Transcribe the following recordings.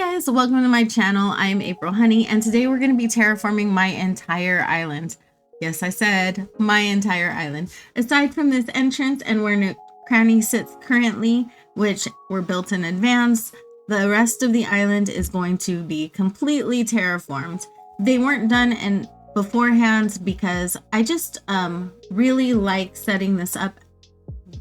Guys, welcome to my channel. I'm April Honey, and today we're going to be terraforming my entire island. Yes, I said my entire island. Aside from this entrance and where Nook Cranny sits currently, which were built in advance, the rest of the island is going to be completely terraformed. They weren't done beforehand because I just really like setting this up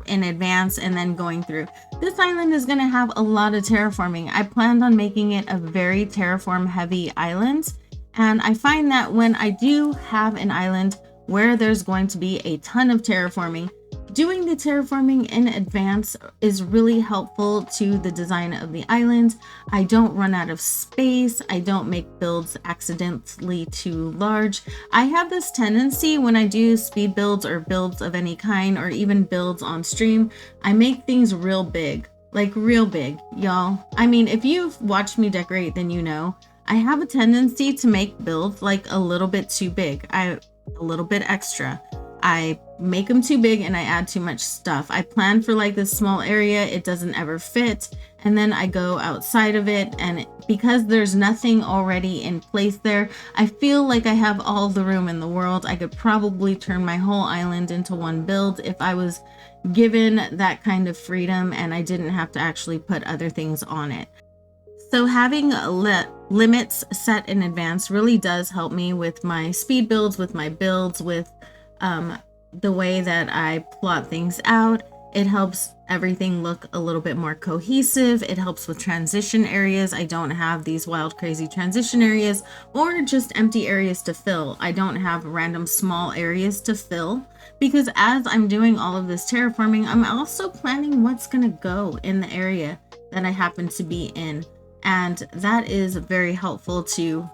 in advance and then going through. This island is going to have a lot of terraforming. I planned on making it a very terraform heavy island, and I find that when I do have an island where there's going to be a ton of terraforming, doing the terraforming in advance is really helpful to the design of the island. I don't run out of space. I don't make builds accidentally too large. I have this tendency when I do speed builds or builds of any kind, or even builds on stream, I make things real big, like real big, y'all. I mean, if you've watched me decorate, then you know I have a tendency to make builds like a little bit too big, a little bit extra. I make them too big and I add too much stuff. I plan for like this small area, it doesn't ever fit, and then I go outside of it, and because there's nothing already in place there, I feel like I have all the room in the world. I could probably turn my whole island into one build if I was given that kind of freedom and I didn't have to actually put other things on it. So having limits set in advance really does help me with my speed builds, with my builds, with the way that I plot things out. It helps everything look a little bit more cohesive. It helps with transition areas. I don't have these wild, crazy transition areas or just empty areas to fill. I don't have random small areas to fill, because as I'm doing all of this terraforming, I'm also planning what's going to go in the area that I happen to be in. And that is very helpful to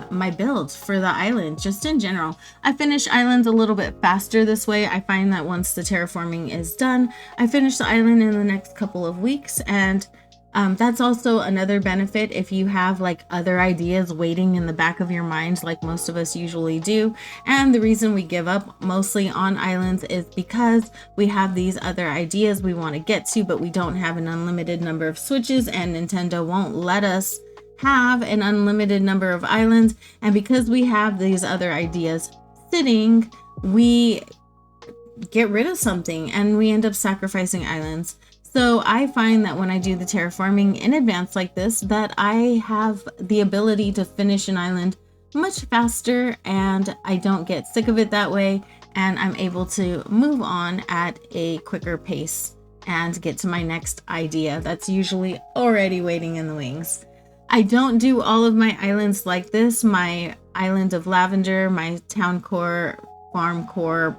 my builds for the island, just in general. I finish islands a little bit faster this way. I find that once the terraforming is done, I finish the island in the next couple of weeks, and that's also another benefit if you have like other ideas waiting in the back of your mind, like most of us usually do. And the reason we give up mostly on islands is because we have these other ideas we want to get to, but we don't have an unlimited number of switches, and Nintendo won't let us have an unlimited number of islands. And because we have these other ideas sitting, we get rid of something and we end up sacrificing islands. So I find that when I do the terraforming in advance like this, that I have the ability to finish an island much faster, and I don't get sick of it that way, and I'm able to move on at a quicker pace and get to my next idea that's usually already waiting in the wings. I don't do all of my islands like this. My island of lavender, my town core, farm core,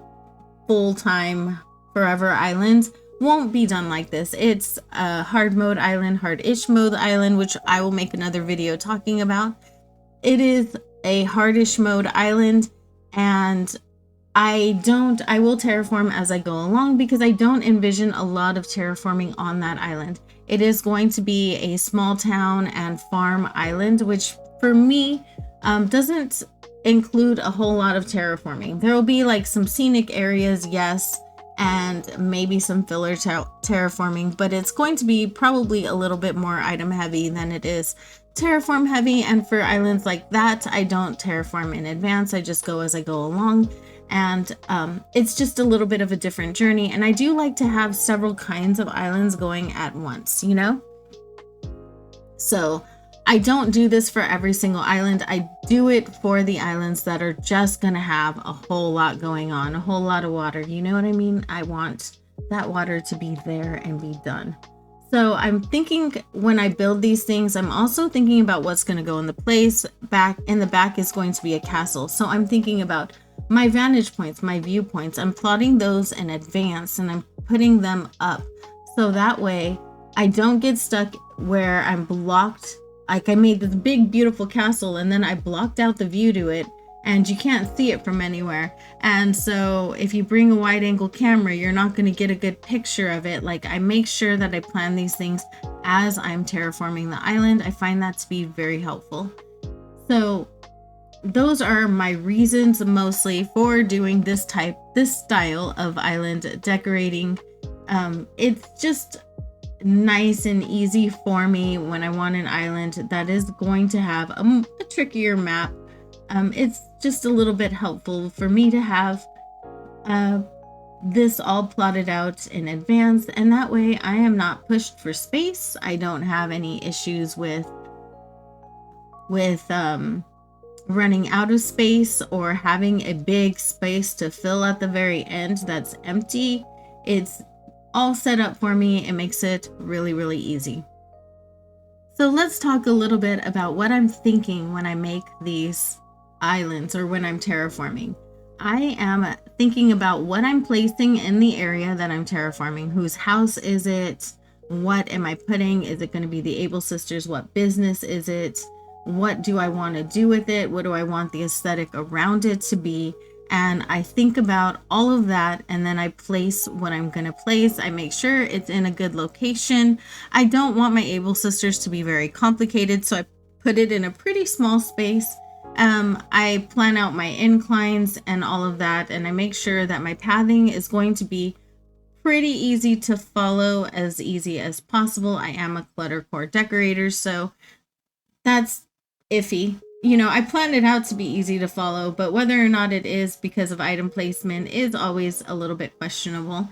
full-time forever island won't be done like this. It's a hard mode island, hard-ish mode island, which I will make another video talking about. It is a hardish mode island, and I will terraform as I go along because I don't envision a lot of terraforming on that island. It is going to be a small town and farm island, which for me doesn't include a whole lot of terraforming. There will be like some scenic areas, yes, and maybe some filler terraforming, but it's going to be probably a little bit more item heavy than it is terraform heavy. And for islands like that, I don't terraform in advance. I just go as I go along. And it's just a little bit of a different journey. And I do like to have several kinds of islands going at once, you know? So I don't do this for every single island. I do it for the islands that are just gonna have a whole lot going on, a whole lot of water. You know what I mean? I want that water to be there and be done. So I'm thinking when I build these things, I'm also thinking about what's gonna go in the place. In the back is going to be a castle. So I'm thinking about my vantage points, my viewpoints. I'm plotting those in advance and I'm putting them up. So that way I don't get stuck where I'm blocked. Like I made this big, beautiful castle and then I blocked out the view to it and you can't see it from anywhere. And so if you bring a wide angle camera, you're not going to get a good picture of it. Like I make sure that I plan these things as I'm terraforming the island. I find that to be very helpful. So those are my reasons mostly for doing this style of island decorating. It's just nice and easy for me when I want an island that is going to have a trickier map. It's just a little bit helpful for me to have this all plotted out in advance, and that way I am not pushed for space. I don't have any issues with running out of space or having a big space to fill at the very end that's empty. It's all set up for me. It makes it really, really easy. So let's talk a little bit about what I'm thinking when I make these islands or when I'm terraforming. I am thinking about what I'm placing in the area that I'm terraforming. Whose house is it? What am I putting? Is it going to be the Able Sisters? What business is it? What do I want to do with it? What do I want the aesthetic around it to be? And I think about all of that, and then I place what I'm going to place. I make sure it's in a good location. I don't want my Able Sisters to be very complicated, so I put it in a pretty small space. I plan out my inclines and all of that, and I make sure that my pathing is going to be pretty easy to follow, as easy as possible. I am a cluttercore decorator, so that's iffy. I plan it out to be easy to follow, but whether or not it is because of item placement is always a little bit questionable.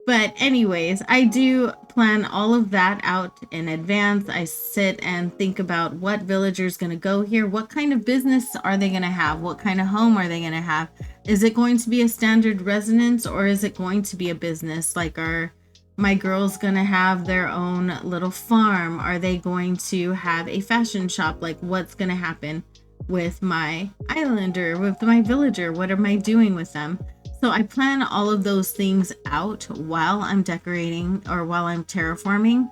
But anyways, I do plan all of that out in advance. I sit and think about what villager's going to go here. What kind of business are they going to have? What kind of home are they going to have? Is it going to be a standard residence, or is it going to be a business? Like, my girls going to have their own little farm? Are they going to have a fashion shop? Like, what's going to happen with my islander, with my villager? What am I doing with them? So I plan all of those things out while I'm decorating or while I'm terraforming,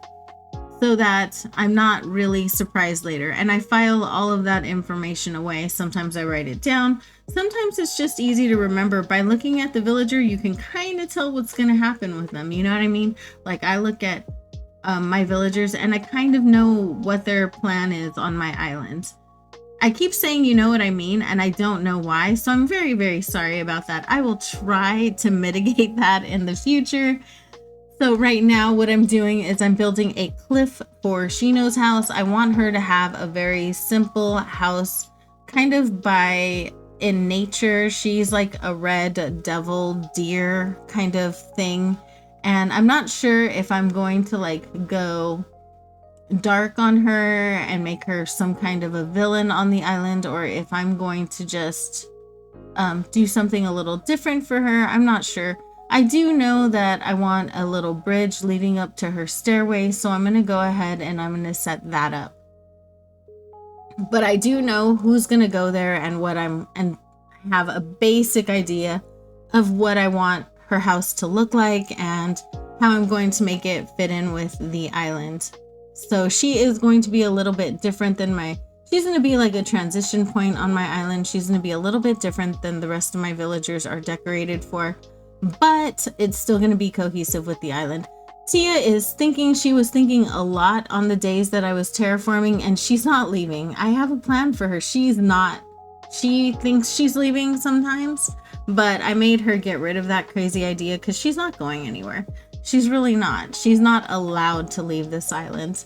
so that I'm not really surprised later. And I file all of that information away. Sometimes I write it down. Sometimes it's just easy to remember. By looking at the villager, you can kind of tell what's going to happen with them. You know what I mean? Like, I look at my villagers and I kind of know what their plan is on my island. I keep saying, you know what I mean, and I don't know why. So I'm very, very sorry about that. I will try to mitigate that in the future. So right now what I'm doing is I'm building a cliff for Shino's house. I want her to have a very simple house, kind of in nature. She's like a red devil deer kind of thing. And I'm not sure if I'm going to go dark on her and make her some kind of a villain on the island, or if I'm going to just do something a little different for her. I'm not sure. I do know that I want a little bridge leading up to her stairway, so I'm going to go ahead and I'm going to set that up. But I do know who's going to go there and have a basic idea of what I want her house to look like and how I'm going to make it fit in with the island. So she is going to be a little bit different than she's going to be like a transition point on my island. She's going to be a little bit different than the rest of my villagers are decorated for, but it's still going to be cohesive with the island. Tia she was thinking a lot on the days that I was terraforming, and she's not leaving. I have a plan for her. She thinks she's leaving sometimes, but I made her get rid of that crazy idea because she's not going anywhere. She's really not. She's not allowed to leave this island.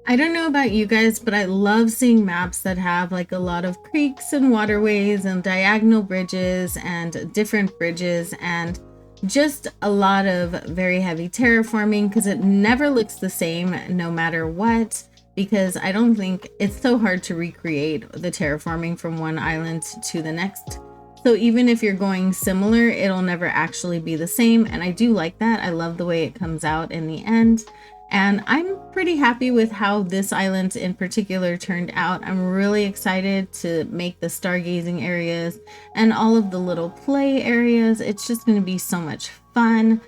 I don't know about you guys, but I love seeing maps that have a lot of creeks and waterways and diagonal bridges and different bridges and just a lot of very heavy terraforming, because it never looks the same no matter what, because I don't think it's so hard to recreate the terraforming from one island to the next. So even if you're going similar, it'll never actually be the same. And I do like that. I love the way it comes out in the end. And I'm pretty happy with how this island in particular turned out. I'm really excited to make the stargazing areas and all of the little play areas. It's just going to be so much fun.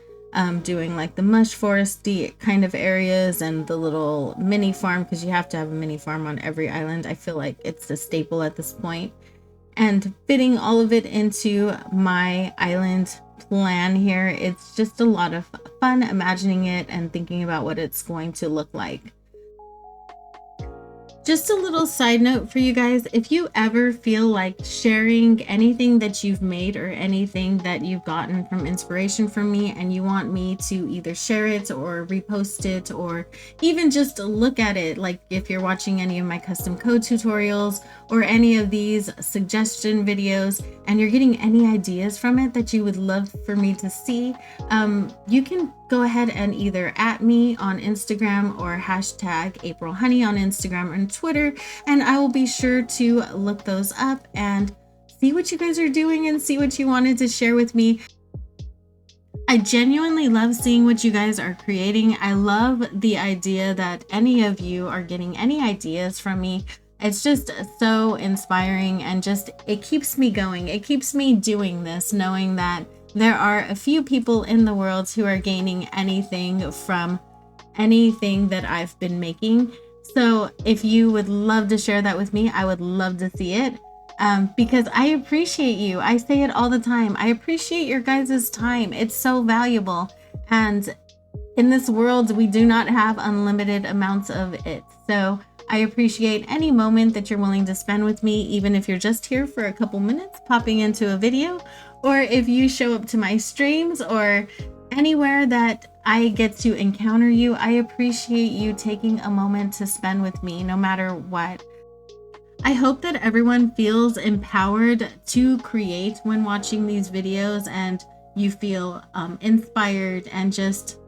Doing the mush foresty kind of areas and the little mini farm, because you have to have a mini farm on every island. I feel like it's a staple at this point. And fitting all of it into my island plan here, it's just a lot of fun imagining it and thinking about what it's going to look like. Just a little side note for you guys. If you ever feel like sharing anything that you've made or anything that you've gotten from inspiration from me and you want me to either share it or repost it or even just look at it, like if you're watching any of my custom code tutorials or any of these suggestion videos and you're getting any ideas from it that you would love for me to see, you can go ahead and either at me on Instagram or hashtag April Honey on Instagram and Twitter, and I will be sure to look those up and see what you guys are doing and see what you wanted to share with me. I genuinely love seeing what you guys are creating. I love the idea that any of you are getting any ideas from me. It's just so inspiring and just it keeps me going. It keeps me doing this, knowing that there are a few people in the world who are gaining anything from anything that I've been making. So if you would love to share that with me, I would love to see it. Because I appreciate you. I say it all the time. I appreciate your guys' time. It's so valuable. And in this world, we do not have unlimited amounts of it. So I appreciate any moment that you're willing to spend with me, even if you're just here for a couple minutes popping into a video, or if you show up to my streams or anywhere that I get to encounter you. I appreciate you taking a moment to spend with me, no matter what. I hope that everyone feels empowered to create when watching these videos and you feel inspired and just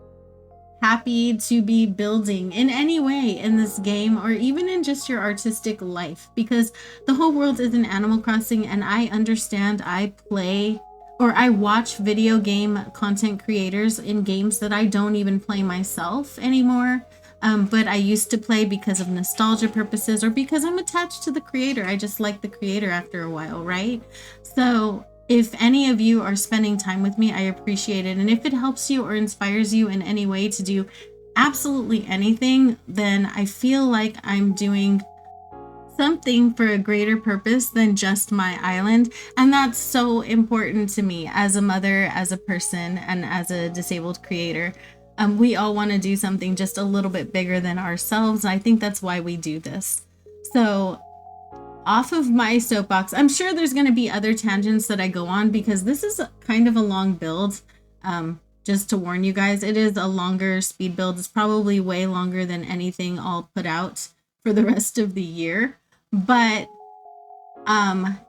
happy to be building in any way in this game or even in just your artistic life, because the whole world is an Animal Crossing, and I understand I play or I watch video game content creators in games that I don't even play myself anymore. But I used to play because of nostalgia purposes or because I'm attached to the creator. I just like the creator after a while, right? So if any of you are spending time with me, I appreciate it. And if it helps you or inspires you in any way to do absolutely anything, then I feel like I'm doing something for a greater purpose than just my island. And that's so important to me as a mother, as a person, and as a disabled creator. We all want to do something just a little bit bigger than ourselves. And I think that's why we do this. So off of my soapbox, I'm sure there's going to be other tangents that I go on because this is kind of a long build. Just to warn you guys, it is a longer speed build. It's probably way longer than anything I'll put out for the rest of the year. But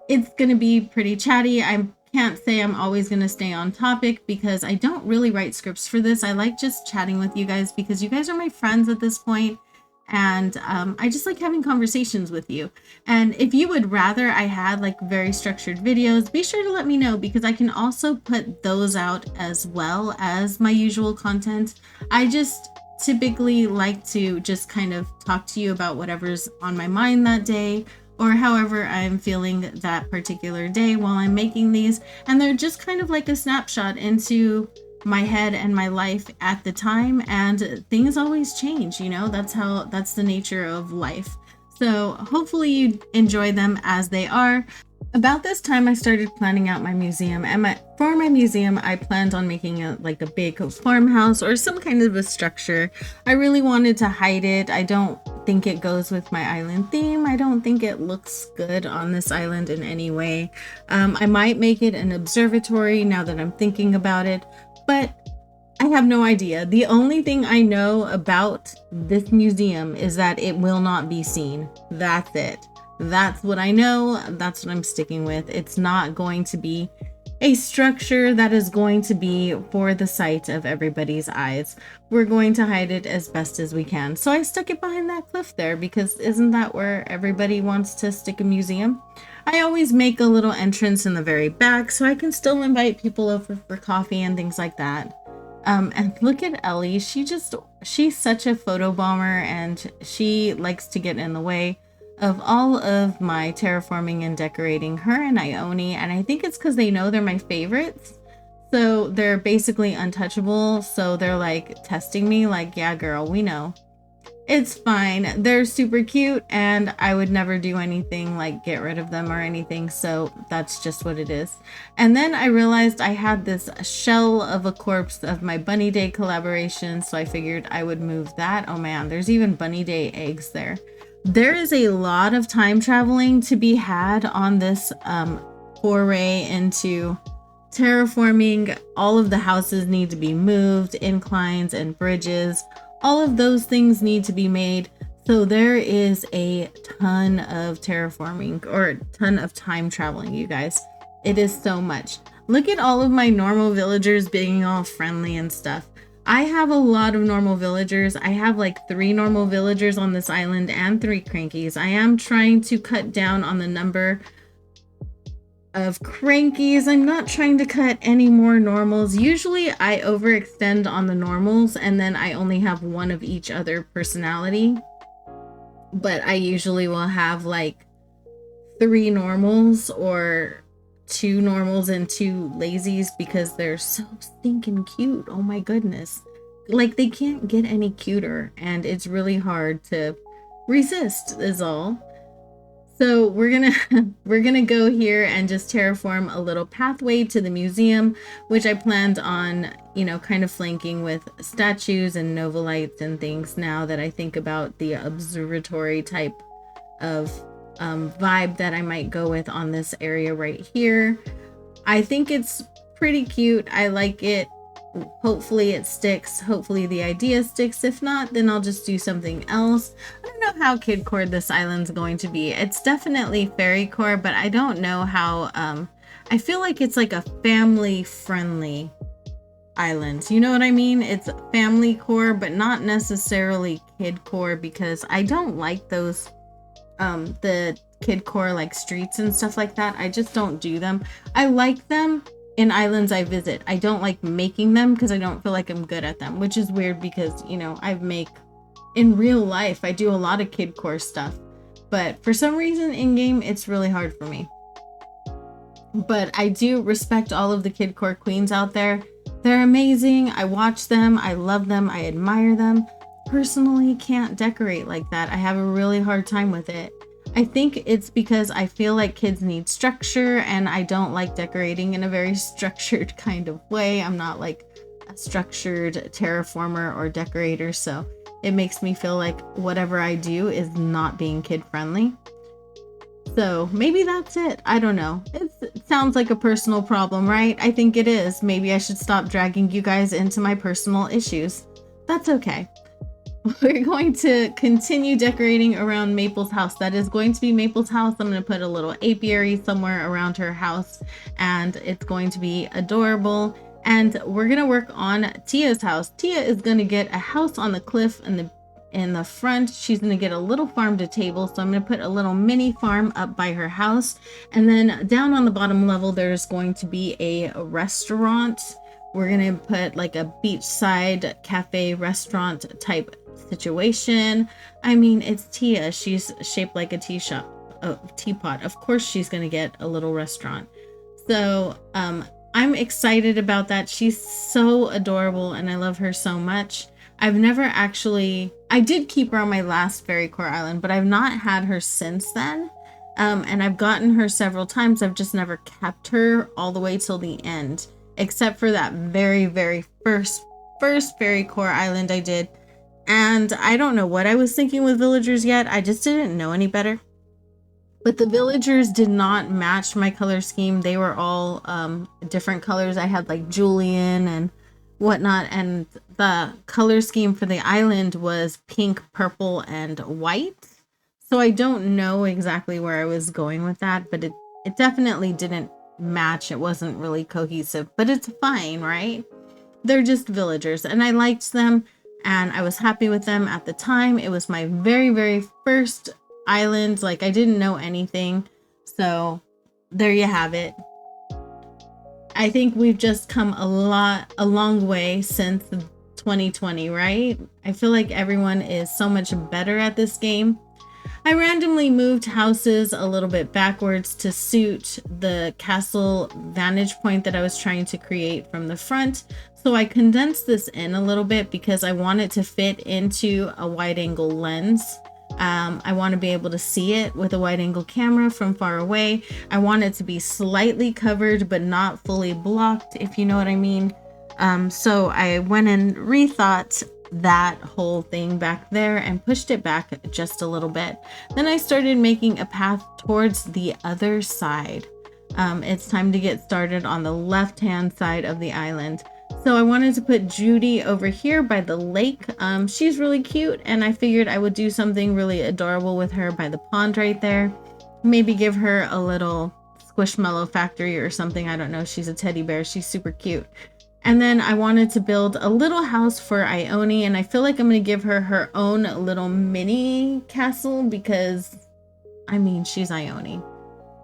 it's going to be pretty chatty. I can't say I'm always going to stay on topic because I don't really write scripts for this. I like just chatting with you guys because you guys are my friends at this point. And I just like having conversations with you. And if you would rather I had like very structured videos, be sure to let me know because I can also put those out as well as my usual content. I just typically like to just kind of talk to you about whatever's on my mind that day or however I'm feeling that particular day while I'm making these. And they're just kind of like a snapshot into my head and my life at the time, and things always change, you know. That's the nature of life. So hopefully you enjoy them as they are. About this time I started planning out my museum, and for my museum I planned on making a big farmhouse or some kind of a structure. I really wanted to hide it. I don't think it goes with my island theme. I don't think it looks good on this island in any way. I might make it an observatory now that I'm thinking about it, but I have no idea. The only thing I know about this museum is that it will not be seen. That's it. That's what I know. That's what I'm sticking with. It's not going to be a structure that is going to be for the sight of everybody's eyes. We're going to hide it as best as we can. So I stuck it behind that cliff there because isn't that where everybody wants to stick a museum? I always make a little entrance in the very back so I can still invite people over for coffee and things like that. And look at Ellie. She's such a photo bomber, and she likes to get in the way of all of my terraforming and decorating, her and Ione. And I think it's because they know they're my favorites. So they're basically untouchable. So they're like testing me like, yeah, girl, we know. It's fine. They're super cute, and I would never do anything like get rid of them or anything. So that's just what it is. And then I realized I had this shell of a corpse of my Bunny Day collaboration. So I figured I would move that. Oh man, there's even Bunny Day eggs there. There is a lot of time traveling to be had on this foray into terraforming. All of the houses need to be moved, inclines and bridges. All of those things need to be made. So there is a ton of terraforming, or a ton of time traveling, you guys. It is so much. Look at all of my normal villagers being all friendly and stuff. I have a lot of normal villagers. I have like 3 normal villagers on this island and 3 crankies. I am trying to cut down on the number of crankies. I'm not trying to cut any more normals. Usually I overextend on the normals and then I only have 1 of each other personality. But I usually will have like 3 normals or 2 normals and 2 lazies because they're so stinking cute. Oh my goodness. Like, they can't get any cuter and it's really hard to resist is all. So we're gonna go here and just terraform a little pathway to the museum, which I planned on, you know, kind of flanking with statues and novalites and things now that I think about the observatory type of vibe that I might go with on this area right here. I think it's pretty cute. I like it. Hopefully it sticks. Hopefully the idea sticks. If not, then I'll just do something else. I don't know how kidcore this island's going to be. It's definitely fairycore, but I don't know how. I feel like it's like a family friendly island. You know what I mean? It's family core, but not necessarily kidcore, because I don't like those the kidcore like streets and stuff like that. I just don't do them. I like them in islands I visit. I don't like making them because I don't feel like I'm good at them, which is weird because, you know, in real life I do a lot of kidcore stuff, but for some reason in game it's really hard for me. But I do respect all of the kidcore queens out there. They're amazing. I watch them, I love them, I admire them. Personally can't decorate like that. I have a really hard time with it. I think it's because I feel like kids need structure and I don't like decorating in a very structured kind of way. I'm not like a structured terraformer or decorator, so it makes me feel like whatever I do is not being kid friendly. So maybe that's it. I don't know. It sounds like a personal problem, right? I think it is. Maybe I should stop dragging you guys into my personal issues. That's okay. We're going to continue decorating around Maple's house. That is going to be Maple's house. I'm going to put a little apiary somewhere around her house and it's going to be adorable. And we're going to work on Tia's house. Tia is going to get a house on the cliff in the front. She's going to get a little farm to table. So I'm going to put a little mini farm up by her house. And then down on the bottom level, there's going to be a restaurant. We're going to put like a beachside cafe restaurant type situation. I mean, it's Tia. She's shaped like a teapot. Of course she's going to get a little restaurant. So I'm excited about that. She's so adorable and I love her so much. I did keep her on my last fairycore island, but I've not had her since then. And I've gotten her several times. I've just never kept her all the way till the end, except for that very, very first fairycore island I did. And I don't know what I was thinking with villagers yet. I just didn't know any better. But the villagers did not match my color scheme. They were all different colors. I had like Julian and whatnot. And the color scheme for the island was pink, purple, and white. So I don't know exactly where I was going with that, but it definitely didn't match. It wasn't really cohesive, but it's fine, right? They're just villagers and I liked them. And I was happy with them at the time. It was my very, very first island. Like, I didn't know anything. So there you have it. I think we've just come a long way since 2020, right? I feel like everyone is so much better at this game. I randomly moved houses a little bit backwards to suit the castle vantage point that I was trying to create from the front. So I condensed this in a little bit because I want it to fit into a wide angle lens. I want to be able to see it with a wide angle camera from far away. I want it to be slightly covered but not fully blocked, if you know what I mean. So I went and rethought that whole thing back there and pushed it back just a little bit. Then I started making a path towards the other side. It's time to get started on the left-hand side of the island. So I wanted to put Judy over here by the lake. She's really cute, and I figured I would do something really adorable with her by the pond right there. Maybe give her a little Squishmallow factory or something. I don't know. She's a teddy bear. She's super cute. And then I wanted to build a little house for Ione, and I feel like I'm going to give her her own little mini castle because, I mean, she's Ione.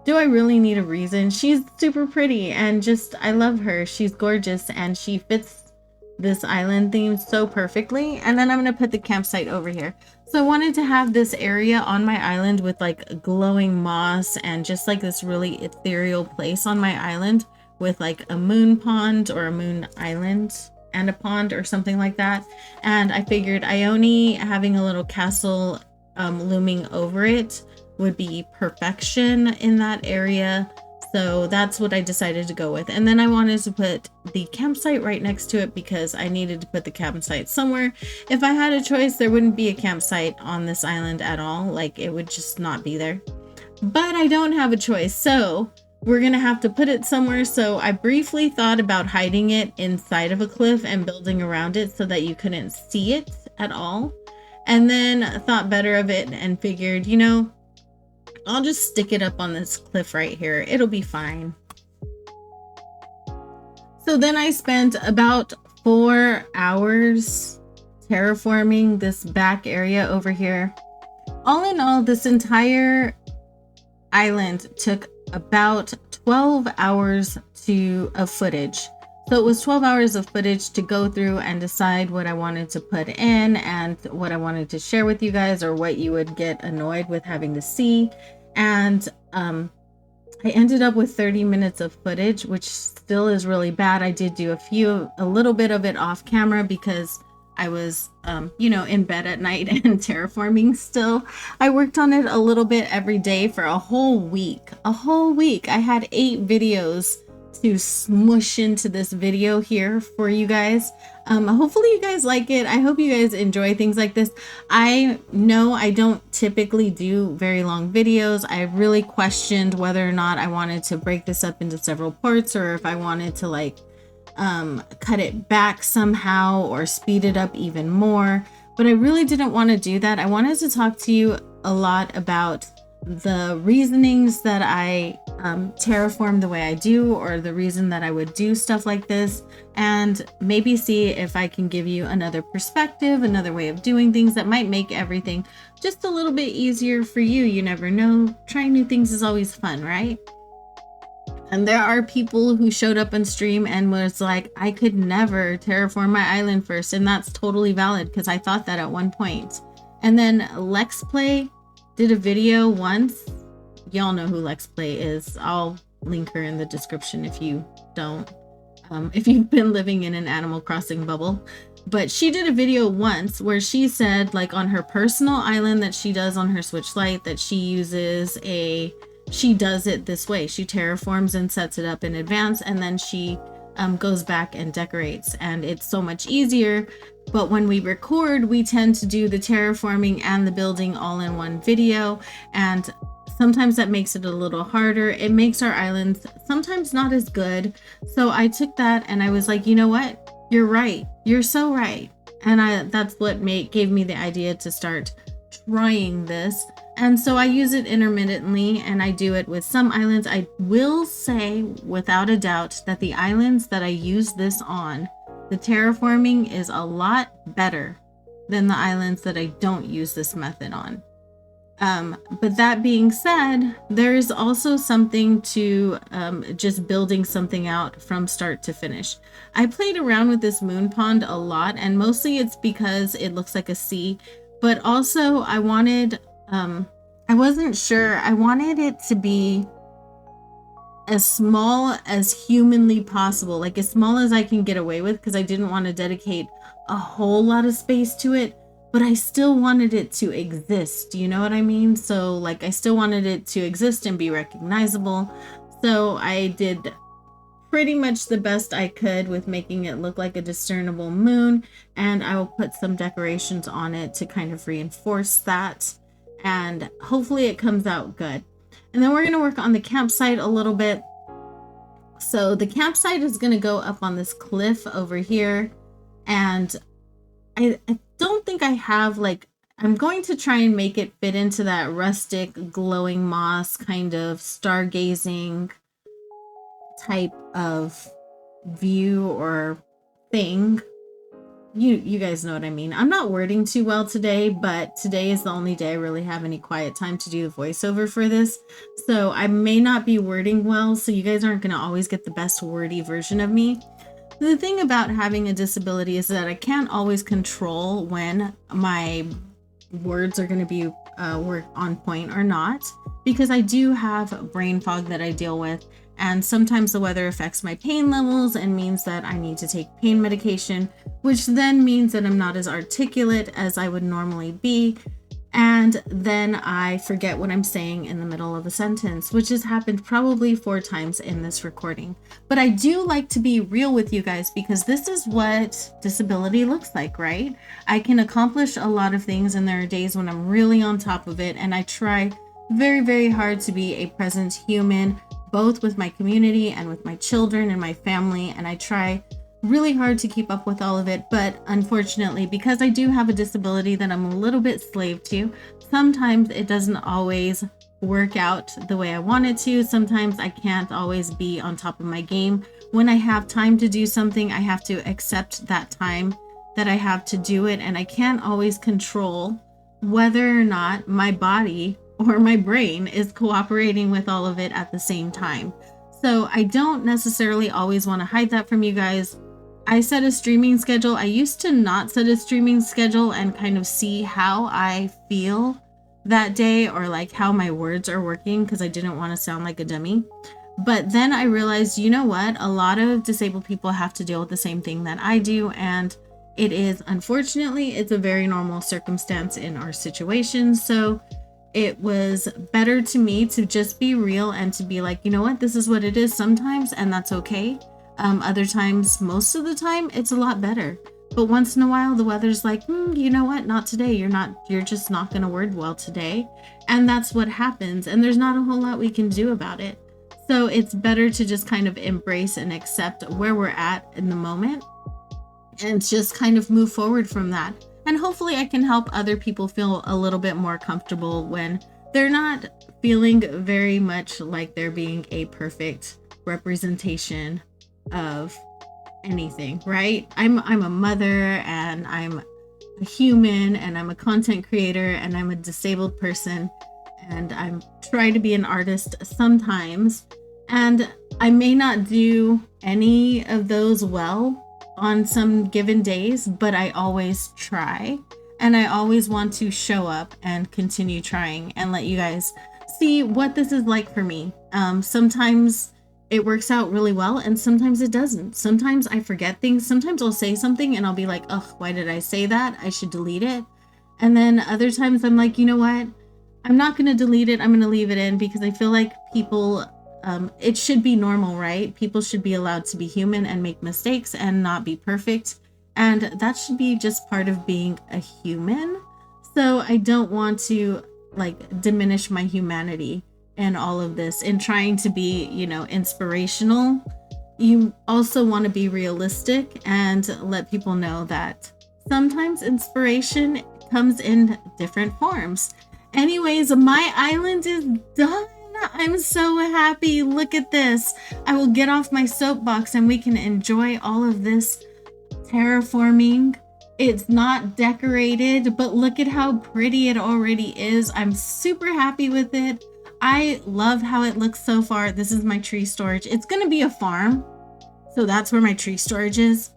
Do I really need a reason? She's super pretty and just, I love her. She's gorgeous and she fits this island theme so perfectly. And then I'm going to put the campsite over here. So I wanted to have this area on my island with like glowing moss and just like this really ethereal place on my island with like a moon pond or a moon island and a pond or something like that. And I figured Ione having a little castle looming over it would be perfection in that area. So that's what I decided to go with. And then I wanted to put the campsite right next to it because I needed to put the campsite somewhere. If I had a choice, there wouldn't be a campsite on this island at all. Like it would just not be there. But I don't have a choice. So we're going to have to put it somewhere. So I briefly thought about hiding it inside of a cliff and building around it so that you couldn't see it at all. And then thought better of it and figured, you know, I'll just stick it up on this cliff right here. It'll be fine. So then I spent about 4 hours terraforming this back area over here. All in all, this entire island took about 12 hours of footage. So it was 12 hours of footage to go through and decide what I wanted to put in and what I wanted to share with you guys or what you would get annoyed with having to see. And I ended up with 30 minutes of footage, which still is really bad. I did do a little bit of it off camera because I was, in bed at night and terraforming still. I worked on it a little bit every day for a whole week. I had 8 videos to smush into this video here for you guys. Hopefully you guys like it. I hope you guys enjoy things like this. I know I don't typically do very long videos. I really questioned whether or not I wanted to break this up into several parts or if I wanted to like cut it back somehow or speed it up even more. But I really didn't want to do that. I wanted to talk to you a lot about the reasonings that I terraform the way I do, or the reason that I would do stuff like this, and maybe see if I can give you another perspective, another way of doing things that might make everything just a little bit easier for you. You never know. Trying new things is always fun, right? And there are people who showed up on stream and was like, I could never terraform my island first. And that's totally valid because I thought that at one point. And then Lex Play did a video once. Y'all know who Lex Play is. I'll link her in the description if you don't. If you've been living in an Animal Crossing bubble. But she did a video once where she said, like on her personal island that she does on her Switch Lite, that she does it this way. She terraforms and sets it up in advance, and then she goes back and decorates, and it's so much easier. But when we record, we tend to do the terraforming and the building all in one video, and sometimes that makes it a little harder. It makes our islands sometimes not as good. So I took that and I was like, you know what? You're right. You're so right. And that's what gave me the idea to start trying this. And so I use it intermittently, and I do it with some islands. I will say without a doubt that the islands that I use this on, the terraforming is a lot better than the islands that I don't use this method on. But that being said, there's also something to just building something out from start to finish. I played around with this moon pond a lot, and mostly it's because it looks like a sea, but also I wasn't sure. I wanted it to be as small as humanly possible, like as small as I can get away with, because I didn't want to dedicate a whole lot of space to it, but I still wanted it to exist. You know what I mean? So like I still wanted it to exist and be recognizable. So I did pretty much the best I could with making it look like a discernible moon, and I will put some decorations on it to kind of reinforce that, and hopefully it comes out good. And then we're going to work on the campsite a little bit. So the campsite is going to go up on this cliff over here, and I don't think I have like, I'm going to try and make it fit into that rustic glowing moss kind of stargazing type of view or thing. You guys know what I mean. I'm not wording too well today, but today is the only day I really have any quiet time to do the voiceover for this. So I may not be wording well, so you guys aren't going to always get the best wordy version of me. The thing about having a disability is that I can't always control when my words are going to be work on point or not, because I do have brain fog that I deal with. And sometimes the weather affects my pain levels and means that I need to take pain medication, which then means that I'm not as articulate as I would normally be. And then I forget what I'm saying in the middle of a sentence, which has happened probably 4 times in this recording. But I do like to be real with you guys, because this is what disability looks like, right? I can accomplish a lot of things, and there are days when I'm really on top of it, and I try very, very hard to be a present human, both with my community and with my children and my family, and I try really hard to keep up with all of it. But unfortunately, because I do have a disability that I'm a little bit slave to, sometimes it doesn't always work out the way I want it to. Sometimes I can't always be on top of my game. When I have time to do something, I have to accept that time that I have to do it, and I can't always control whether or not my body or my brain is cooperating with all of it at the same time. So I don't necessarily always want to hide that from you guys. I set a streaming schedule. I used to not set a streaming schedule and kind of see how I feel that day, or like how my words are working, because I didn't want to sound like a dummy. But then I realized, you know what? A lot of disabled people have to deal with the same thing that I do, and it is, unfortunately, it's a very normal circumstance in our situation. So it was better to me to just be real and to be like, you know what, this is what it is sometimes, and that's okay. Other times, most of the time, it's a lot better. But once in a while, the weather's like, you know what, not today. You're just not going to word well today. And that's what happens. And there's not a whole lot we can do about it. So it's better to just kind of embrace and accept where we're at in the moment and just kind of move forward from that. And hopefully I can help other people feel a little bit more comfortable when they're not feeling very much like they're being a perfect representation of anything, right? I'm a mother, and I'm a human, and I'm a content creator, and I'm a disabled person, and I'm trying to be an artist sometimes. And I may not do any of those well on some given days, but I always try, and I always want to show up and continue trying and let you guys see what this is like for me. Sometimes it works out really well, and sometimes it doesn't. Sometimes I forget things. Sometimes I'll say something and I'll be like, oh, why did I say that? I should delete it. And then other times I'm like, you know what? I'm not going to delete it. I'm going to leave it in, because I feel like people, it should be normal, right? People should be allowed to be human and make mistakes and not be perfect. And that should be just part of being a human. So I don't want to like diminish my humanity in all of this and trying to be, inspirational. You also want to be realistic and let people know that sometimes inspiration comes in different forms. Anyways, my island is done. I'm so happy. Look at this. I will get off my soapbox and we can enjoy all of this terraforming. It's not decorated, but look at how pretty it already is. I'm super happy with it. I love how it looks so far. This is my tree storage. It's going to be a farm, so that's where my tree storage is.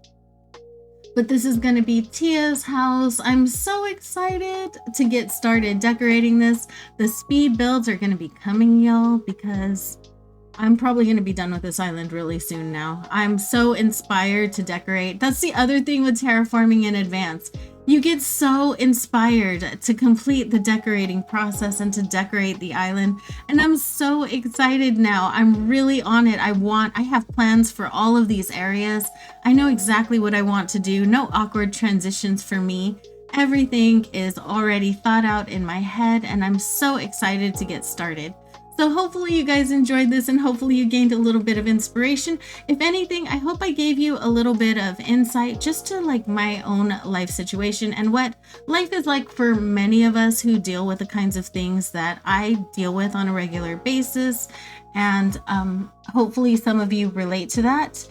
But this is going to be Tia's house. I'm so excited to get started decorating this. The speed builds are going to be coming, y'all, because I'm probably going to be done with this island really soon now. I'm so inspired to decorate. That's the other thing with terraforming in advance. You get so inspired to complete the decorating process and to decorate the island. And I'm so excited now. I'm really on it. I have plans for all of these areas. I know exactly what I want to do. No awkward transitions for me. Everything is already thought out in my head, and I'm so excited to get started. So hopefully you guys enjoyed this, and hopefully you gained a little bit of inspiration. If anything, I hope I gave you a little bit of insight just to like my own life situation and what life is like for many of us who deal with the kinds of things that I deal with on a regular basis. And hopefully some of you relate to that.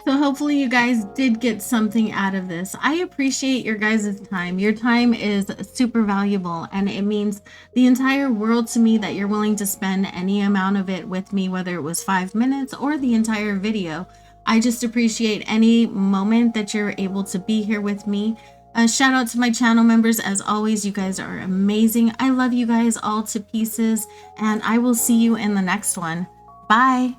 So hopefully you guys did get something out of this. I appreciate your guys' time. Your time is super valuable, and it means the entire world to me that you're willing to spend any amount of it with me, whether it was 5 minutes or the entire video. I just appreciate any moment that you're able to be here with me. Shout out to my channel members. As always, you guys are amazing. I love you guys all to pieces, and I will see you in the next one. Bye.